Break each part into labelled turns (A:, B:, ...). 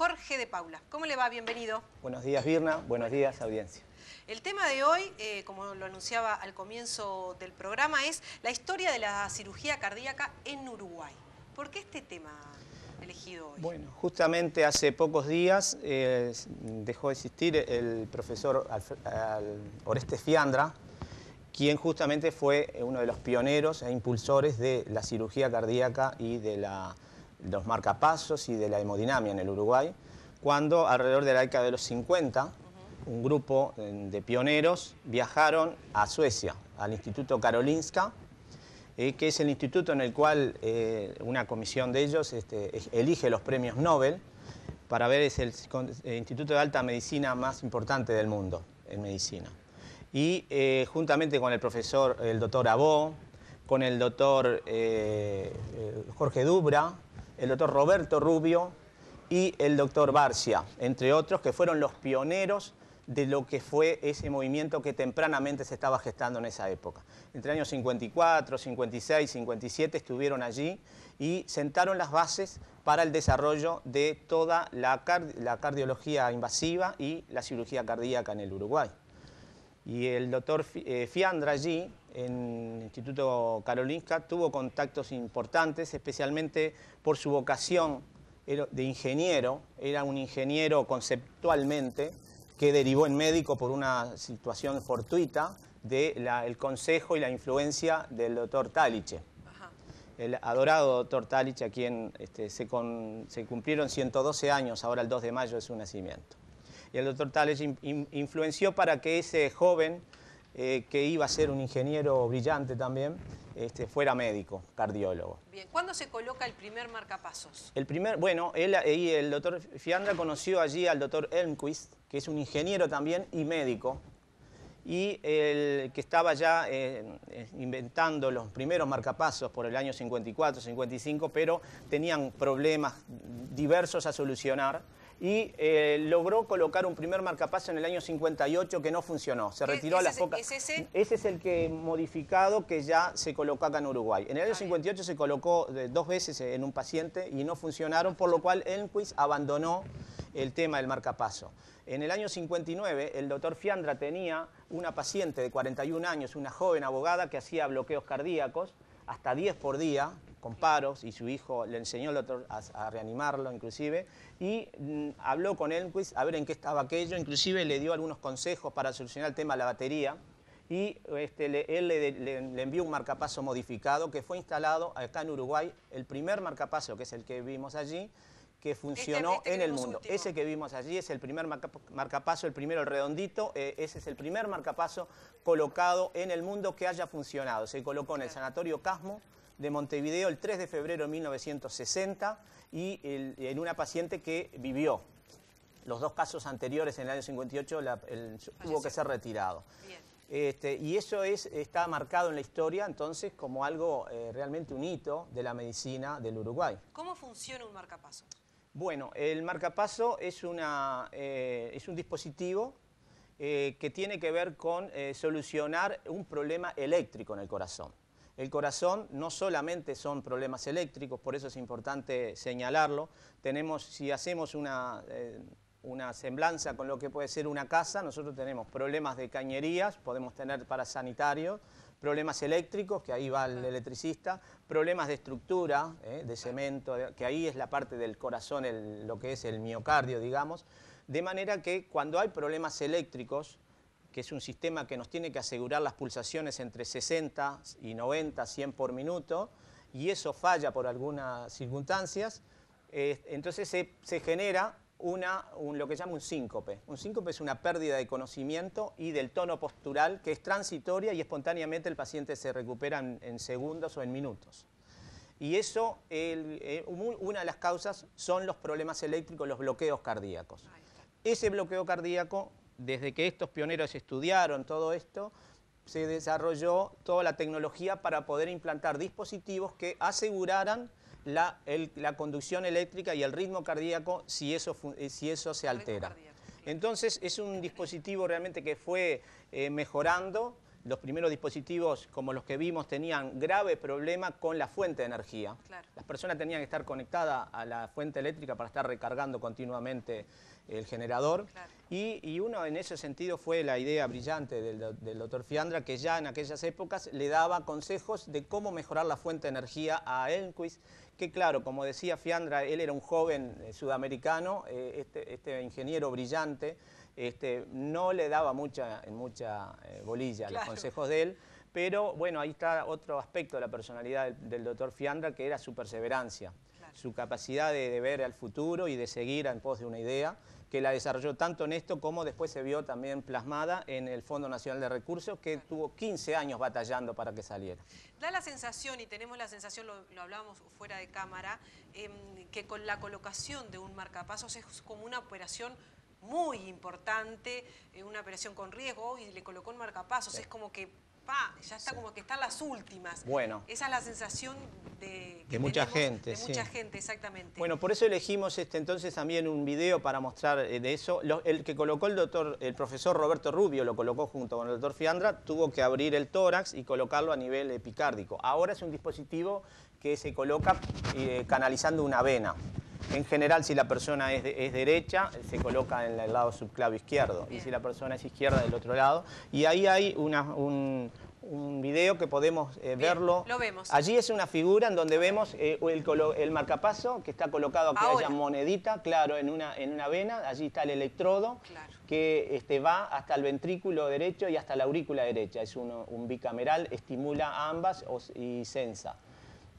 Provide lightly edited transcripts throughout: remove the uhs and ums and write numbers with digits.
A: Jorge de Paula. ¿Cómo le va? Bienvenido.
B: Buenos días, Virna. Buenos días, audiencia.
A: El tema de hoy, como lo anunciaba al comienzo del programa, es la historia de la cirugía cardíaca en Uruguay. ¿Por qué este tema elegido hoy?
B: Bueno, justamente hace pocos días dejó de existir el profesor Orestes Fiandra, quien justamente fue uno de los pioneros e impulsores de la cirugía cardíaca y de los marcapasos y de la hemodinamia en el Uruguay, cuando alrededor de la década de los 50, un grupo de pioneros viajaron a Suecia, al Instituto Karolinska, que es el instituto en el cual una comisión de ellos elige los premios Nobel para ver, es el instituto de alta medicina más importante del mundo en medicina. Y juntamente con el profesor, el doctor Abó, con el doctor Jorge Dubra, el doctor Roberto Rubio y el doctor Barcia, entre otros, que fueron los pioneros de lo que fue ese movimiento que tempranamente se estaba gestando en esa época. Entre el año 54, 56, 57 estuvieron allí y sentaron las bases para el desarrollo de toda la cardiología invasiva y la cirugía cardíaca en el Uruguay. Y el doctor Fiandra allí, en el Instituto Karolinska, tuvo contactos importantes, especialmente por su vocación de ingeniero. Era un ingeniero conceptualmente, que derivó en médico por una situación fortuita del consejo y la influencia del doctor Taliche. El adorado doctor Taliche, a quien se cumplieron 112 años, ahora el 2 de mayo de su nacimiento. Y el doctor Taliche influenció para que ese joven, que iba a ser un ingeniero brillante también, fuera médico, cardiólogo.
A: Bien, ¿cuándo se coloca el primer marcapasos?
B: El doctor Fiandra conoció allí al doctor Elmquist, que es un ingeniero también y médico, y que estaba ya inventando los primeros marcapasos por el año 54, 55, pero tenían problemas diversos a solucionar, y logró colocar un primer marcapaso en el año 58 que no funcionó. Se retiró a las pocas.
A: ¿Es ese?
B: Ese es el que modificado que ya se colocó acá en Uruguay. En el año 58 se colocó 2 veces en un paciente y no funcionaron, por lo cual Elmquist abandonó el tema del marcapaso. En el año 59 el doctor Fiandra tenía una paciente de 41 años, una joven abogada que hacía bloqueos cardíacos, hasta 10 por día, con paros, y su hijo le enseñó al doctor a reanimarlo inclusive, y habló con Elmquist a ver en qué estaba aquello, inclusive le dio algunos consejos para solucionar el tema de la batería, y él le envió un marcapaso modificado que fue instalado acá en Uruguay, el primer marcapaso, que es el que vimos allí, que funcionó en el mundo.
A: Último.
B: Ese que vimos allí es el primer marcapaso, el primero, el redondito, ese es el primer marcapaso colocado en el mundo que haya funcionado. Se colocó en el Sanatorio Casmo de Montevideo el 3 de febrero de 1960 y en una paciente que vivió. Los 2 casos anteriores en el año 58 tuvo que ser retirado. Bien. Y eso está marcado en la historia entonces como algo realmente un hito de la medicina del Uruguay.
A: ¿Cómo funciona un marcapaso?
B: Bueno, el marcapaso es un dispositivo que tiene que ver con solucionar un problema eléctrico en el corazón. El corazón no solamente son problemas eléctricos, por eso es importante señalarlo. Si hacemos una semblanza con lo que puede ser una casa, nosotros tenemos problemas de cañerías, podemos tener parasanitarios, problemas eléctricos, que ahí va el electricista, problemas de estructura, de cemento, que ahí es la parte del corazón, lo que es el miocardio, digamos. De manera que cuando hay problemas eléctricos, que es un sistema que nos tiene que asegurar las pulsaciones entre 60 y 90, 100 por minuto, y eso falla por algunas circunstancias, entonces se genera lo que se llama un síncope. Un síncope es una pérdida de conocimiento y del tono postural que es transitoria y espontáneamente el paciente se recupera en segundos o en minutos. Y eso, una de las causas son los problemas eléctricos, los bloqueos cardíacos. Ese bloqueo cardíaco, desde que estos pioneros estudiaron todo esto, se desarrolló toda la tecnología para poder implantar dispositivos que aseguraran la conducción eléctrica y el ritmo cardíaco si eso se altera. Entonces es un dispositivo realmente que fue mejorando los primeros dispositivos como los que vimos tenían grave problema con la fuente de energía.
A: Claro.
B: Las personas tenían que estar conectadas a la fuente eléctrica para estar recargando continuamente el generador.
A: Claro.
B: Y uno en ese sentido fue la idea brillante del doctor Fiandra, que ya en aquellas épocas le daba consejos de cómo mejorar la fuente de energía a Elmquist, que claro, como decía Fiandra, él era un joven sudamericano, este ingeniero brillante, no le daba mucha bolilla a los consejos de él, pero bueno, ahí está otro aspecto de la personalidad del doctor Fiandra, que era su perseverancia, su capacidad de ver al futuro y de seguir en pos de una idea, que la desarrolló tanto en esto como después se vio también plasmada en el Fondo Nacional de Recursos, que tuvo 15 años batallando para que saliera.
A: Da la sensación, y tenemos la sensación, lo hablábamos fuera de cámara, que con la colocación de un marcapasos es como una operación muy importante, una operación con riesgo, y le colocó un marcapasos, es como que ya está, como que están las últimas.
B: Bueno.
A: Esa es la sensación de
B: mucha gente.
A: De mucha gente, exactamente.
B: Bueno, por eso elegimos entonces también un video para mostrar de eso. El que colocó el profesor Roberto Rubio, lo colocó junto con el doctor Fiandra, tuvo que abrir el tórax y colocarlo a nivel epicárdico. Ahora es un dispositivo que se coloca canalizando una vena. En general, si la persona es derecha, se coloca en el lado subclavio izquierdo. Bien. Y si la persona es izquierda, del otro lado. Y ahí hay un video que podemos verlo.
A: Lo vemos.
B: Allí es una figura en donde vemos el marcapaso que está colocado aquí, haya monedita, claro, en una vena. Allí está el electrodo, claro, que va hasta el ventrículo derecho y hasta la aurícula derecha. Es un bicameral, estimula ambas y sensa.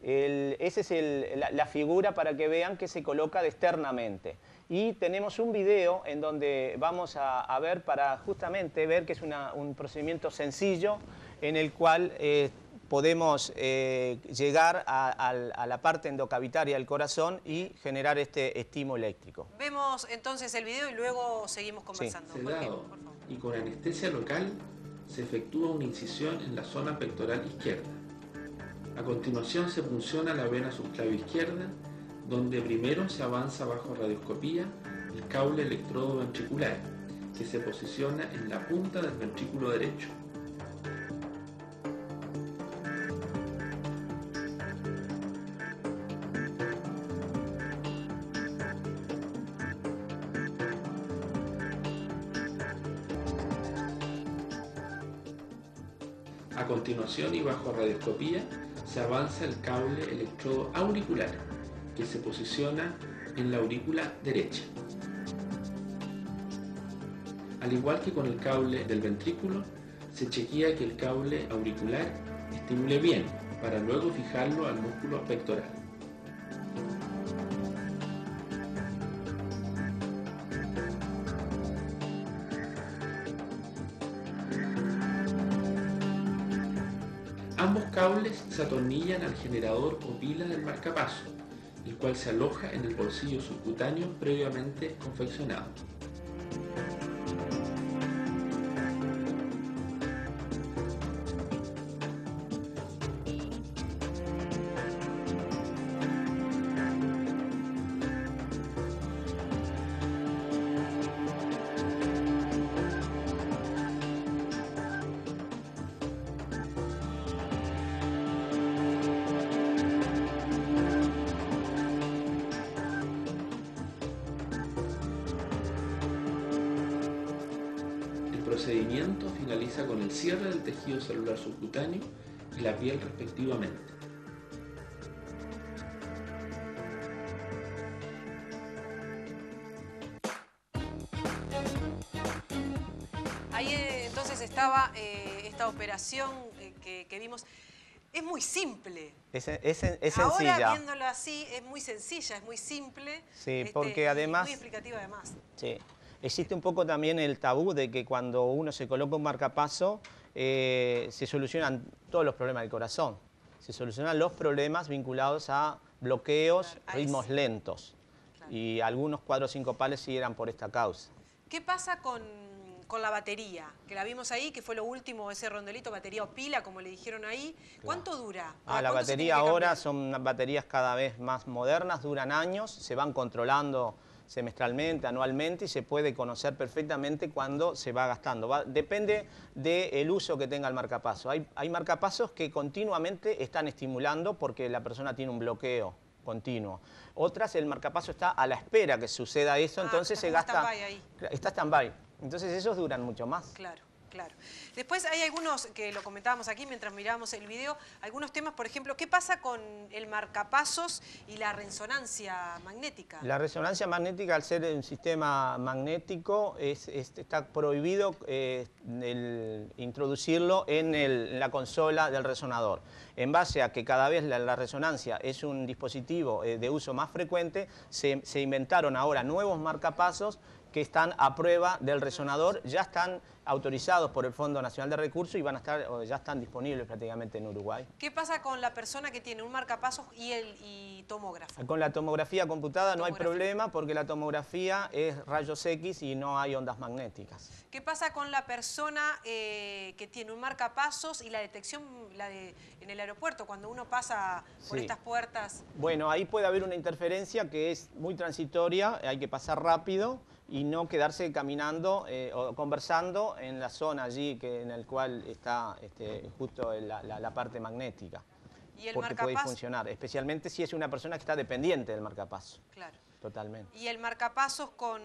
B: Esa es la figura para que vean que se coloca externamente. Y tenemos un video en donde vamos a ver, para justamente ver que es un procedimiento sencillo en el cual podemos llegar a la parte endocavitaria del corazón y generar este estímulo eléctrico.
A: Vemos entonces el video y luego seguimos conversando.
C: Sí. Sedado y con anestesia local se efectúa una incisión en la zona pectoral izquierda. A continuación se punciona la vena subclavio izquierda, donde primero se avanza bajo radioscopía el cable electrodo ventricular, que se posiciona en la punta del ventrículo derecho. A continuación y bajo radioscopía se avanza el cable electrodo auricular, que se posiciona en la aurícula derecha. Al igual que con el cable del ventrículo, se chequea que el cable auricular estimule bien, para luego fijarlo al músculo pectoral. Ambos cables se atornillan al generador o pila del marcapaso, el cual se aloja en el bolsillo subcutáneo previamente confeccionado. El procedimiento finaliza con el cierre del tejido celular subcutáneo y la piel respectivamente.
A: Ahí entonces estaba esta operación que vimos. Es muy simple.
B: Es sencilla.
A: Ahora viéndolo así, es muy sencilla, es muy simple.
B: Sí, porque además...
A: muy explicativa además.
B: Sí. Existe un poco también el tabú de que cuando uno se coloca un marcapaso se solucionan todos los problemas del corazón. Se solucionan los problemas vinculados a bloqueos, claro, ritmos lentos. Claro. Y algunos cuadros sincopales sí eran por esta causa.
A: ¿Qué pasa con la batería? Que la vimos ahí, que fue lo último, ese rondelito, batería o pila, como le dijeron ahí. Claro. ¿Cuánto dura?
B: La batería ahora son baterías cada vez más modernas, duran años, se van controlando semestralmente, anualmente, y se puede conocer perfectamente cuándo se va gastando. Depende del uso que tenga el marcapaso. Hay marcapasos que continuamente están estimulando porque la persona tiene un bloqueo continuo. Otras, el marcapaso está a la espera que suceda eso, entonces se gasta...
A: Ahí.
B: Está stand-by. Entonces esos duran mucho más.
A: Claro. Claro. Después hay algunos, que lo comentábamos aquí mientras mirábamos el video, algunos temas, por ejemplo, ¿qué pasa con el marcapasos y la resonancia magnética?
B: La resonancia magnética, al ser un sistema magnético, está prohibido introducirlo en la consola del resonador. En base a que cada vez la resonancia es un dispositivo de uso más frecuente, se inventaron ahora nuevos marcapasos que están a prueba del resonador, ya están autorizados por el Fondo Nacional de Recursos y ya están disponibles prácticamente en Uruguay.
A: ¿Qué pasa con la persona que tiene un marcapasos y tomógrafo?
B: Con la tomografía computada no hay problema porque la tomografía es rayos X y no hay ondas magnéticas.
A: ¿Qué pasa con la persona que tiene un marcapasos y la detección en el aeropuerto, cuando uno pasa por estas puertas?
B: Bueno, ahí puede haber una interferencia que es muy transitoria, hay que pasar rápido y no quedarse caminando o conversando en la zona allí en el cual está justo la parte magnética.
A: ¿Y el
B: porque puede funcionar, especialmente si es una persona que está dependiente del marcapaso.
A: Claro.
B: Totalmente.
A: ¿Y el marcapasos con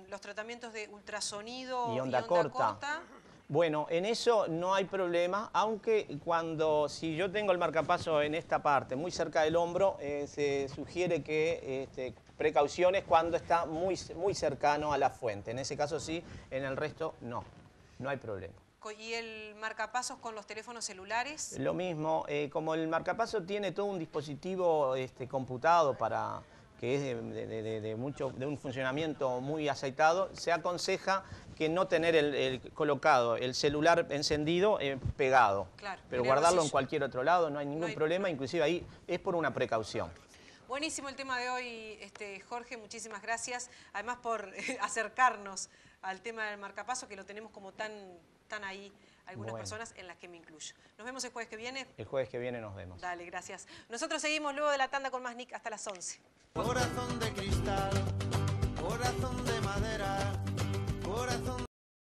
A: los tratamientos de ultrasonido
B: y onda corta? Bueno, en eso no hay problema, aunque si yo tengo el marcapaso en esta parte, muy cerca del hombro, se sugiere que precauciones cuando está muy cercano a la fuente. En ese caso sí, en el resto no hay problema.
A: ¿Y el marcapasos con los teléfonos celulares?
B: Lo mismo, como el marcapaso tiene todo un dispositivo computado que es de un funcionamiento muy aceitado, se aconseja que no tener colocado el celular encendido pegado,
A: claro,
B: pero guardarlo en cualquier otro lado, no hay ningún problema, inclusive ahí es por una precaución.
A: Buenísimo el tema de hoy, Jorge, muchísimas gracias, además por acercarnos al tema del marcapaso, que lo tenemos como tan ahí algunas personas, en las que me incluyo. Nos vemos el jueves que viene.
B: El jueves que viene nos vemos.
A: Dale, gracias. Nosotros seguimos luego de la tanda con más Nick hasta las 11.
D: Corazón de